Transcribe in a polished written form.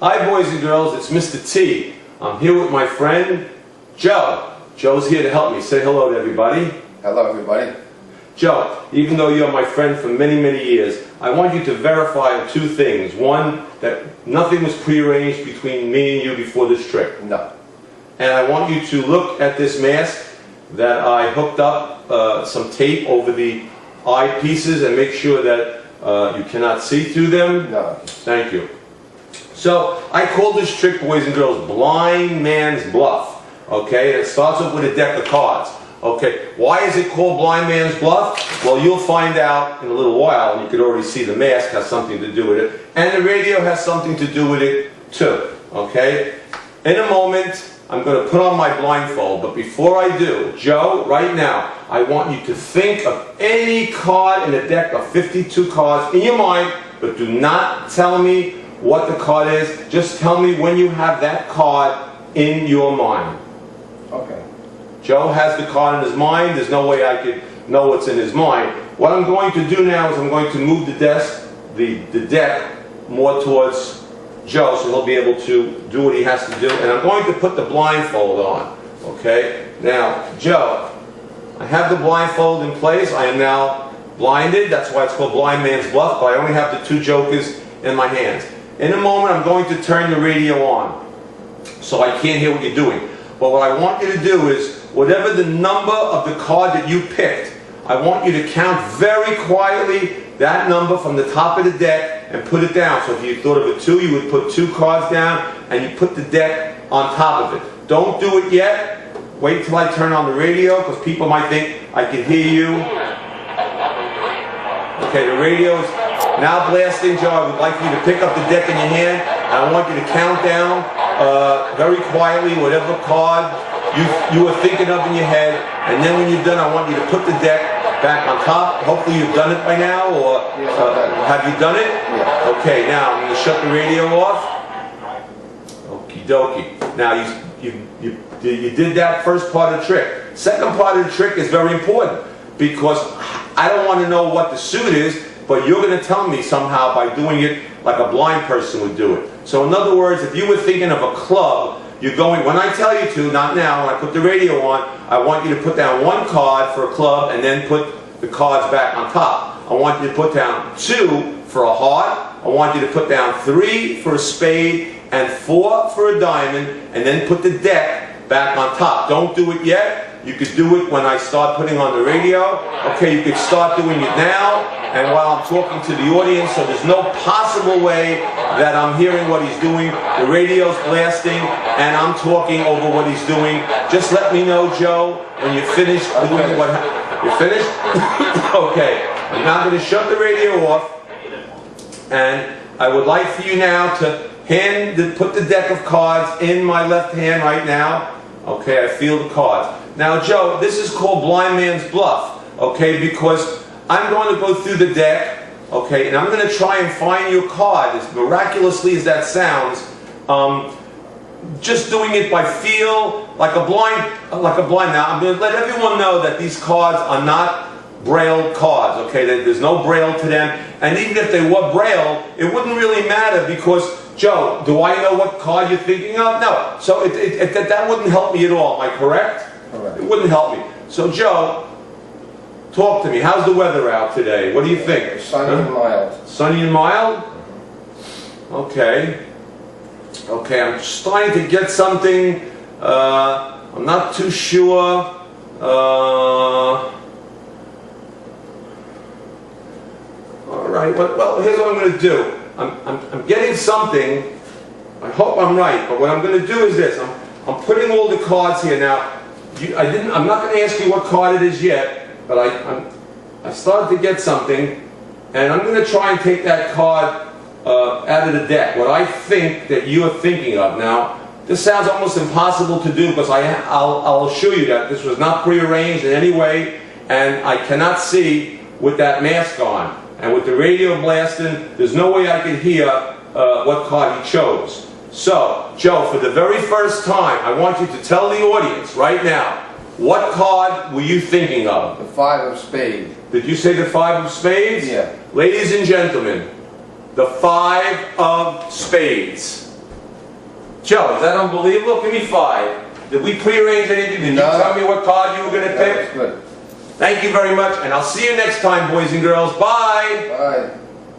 Hi boys and girls, it's Mr. T. I'm here with my friend Joe. Joe's here to help me. Say hello to everybody. Hello everybody. Joe, even though you're my friend for many, many years, I want you to verify two things. One, that nothing was prearranged between me and you before this trick. No. And I want you to look at this mask that I hooked up some tape over the eye pieces and make sure that you cannot see through them. No. Thank you. So I call this trick, boys and girls, blind man's bluff. Okay, and it starts off with a deck of cards. Okay, why is it called blind man's bluff? Well, you'll find out in a little while, and you can already see the mask has something to do with it, and the radio has something to do with it too. Okay, in a moment, I'm going to put on my blindfold, but before I do, Joe, right now, I want you to think of any card in a deck of 52 cards in your mind, but do not tell me what the card is. Just tell me when you have that card in your mind. Okay. Joe has the card in his mind. There's no way I could know what's in his mind. What I'm going to do now is I'm going to move the deck more towards Joe, so he'll be able to do what he has to do. And I'm going to put the blindfold on. Okay? Now, Joe, I have the blindfold in place. I am now blinded. That's why it's called blind man's bluff, but I only have the two jokers in my hands. In a moment, I'm going to turn the radio on, so I can't hear what you're doing. But what I want you to do is, whatever the number of the card that you picked, I want you to count very quietly that number from the top of the deck and put it down. So if you thought of a 2, you would put 2 cards down and you put the deck on top of it. Don't do it yet. Wait till I turn on the radio, because people might think I can hear you. Okay, the radio's now blasting. Joe, I would like you to pick up the deck in your hand, and I want you to count down very quietly whatever card you were thinking of in your head, and then when you're done, I want you to put the deck back on top. Hopefully you've done it by now, or have you done it? Yeah. Okay, now I'm going to shut the radio off. Okie dokie. Now you did that first part of the trick. Second part of the trick is very important, because I don't want to know what the suit is, but you're going to tell me somehow by doing it like a blind person would do it. So in other words, if you were thinking of a club, you're going, when I tell you to, not now, when I put the radio on, I want you to put down 1 card for a club and then put the cards back on top. I want you to put down 2 for a heart. I want you to put down 3 for a spade and 4 for a diamond, and then put the deck back on top. Don't do it yet. You could do it when I start putting on the radio. Okay, you could start doing it now, and while I'm talking to the audience, so there's no possible way that I'm hearing what he's doing. The radio's blasting, and I'm talking over what he's doing. Just let me know, Joe, when you're finished doing what... You're finished? Okay, I'm now going to shut the radio off, and I would like for you now to put the deck of cards in my left hand right now. Okay, I feel the cards. Now, Joe, this is called blind man's bluff, okay, because I'm going to go through the deck, okay, and I'm going to try and find your card, as miraculously as that sounds, just doing it by feel, like a blind. Now, I'm going to let everyone know that these cards are not braille cards, okay, there's no braille to them, and even if they were braille, it wouldn't really matter, because, Joe, do I know what card you're thinking of? No, so that wouldn't help me at all, am I correct? Correct. It wouldn't help me. So, Joe, talk to me. How's the weather out today? What do you think? Sunny and mild. Sunny and mild? Okay. Okay, I'm starting to get something. I'm not too sure. All right. Well, here's what I'm going to do. I'm getting something. I hope I'm right. But what I'm going to do is this. I'm putting all the cards here now. I'm not going to ask you what card it is yet, but I started to get something, and I'm going to try and take that card out of the deck, what I think that you are thinking of. Now, this sounds almost impossible to do, because I'll assure you that this was not prearranged in any way, and I cannot see with that mask on. And with the radio blasting, there's no way I can hear what card he chose. So, Joe, for the very first time, I want you to tell the audience right now, what card were you thinking of? The 5 of spades. Did you say the 5 of spades? Yeah. Ladies and gentlemen, the 5 of spades. Joe, is that unbelievable? Give me 5. Did we prearrange anything? Did you No. tell me what card you were going to That was pick? good. Thank you very much, and I'll see you next time, boys and girls. Bye! Bye.